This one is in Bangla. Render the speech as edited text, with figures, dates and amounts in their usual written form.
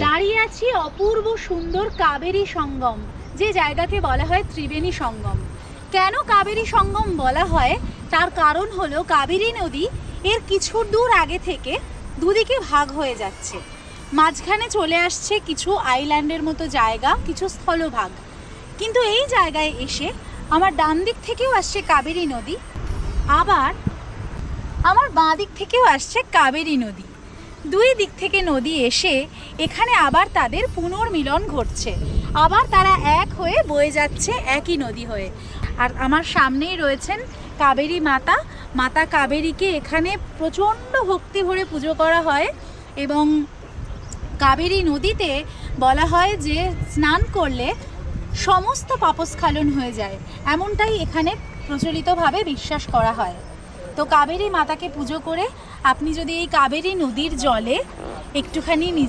দাঁড়িয়ে আছি অপূর্ব সুন্দর কাবেরী সঙ্গম, যে জায়গাকে বলা হয় ত্রিবেণী সঙ্গম। কেন কাবেরী সঙ্গম বলা হয় তার কারণ হলো কাবেরী নদী এর কিছু দূর আগে থেকে দুদিকে ভাগ হয়ে যাচ্ছে, মাঝখানে চলে আসছে কিছু আইল্যান্ডের মতো জায়গা, কিছু স্থলভাগ। কিন্তু এই জায়গায় এসে আমার ডান দিক থেকেও আসছে কাবেরী নদী, আবার আমার বাঁ দিক থেকেও আসছে কাবেরী নদী। দুই দিক থেকে নদী এসে এখানে আবার তাদের পুনর্মিলন ঘটছে, আবার তারা এক হয়ে বয়ে যাচ্ছে একই নদী হয়ে। আর আমার সামনেই রয়েছেন কাবেরী মাতা। মাতা কাবেরীকে এখানে প্রচণ্ড ভক্তি ভরে পুজো করা হয় এবং কাবেরী নদীতে বলা হয় যে স্নান করলে সমস্ত পাপস্খলন হয়ে যায়, এমনটাই এখানে প্রচলিতভাবে বিশ্বাস করা হয়। তো কাবেরী মাতাকে পুজো করে আপনি যদি এই কাবেরী নদীর জলে একটুখানি নিজে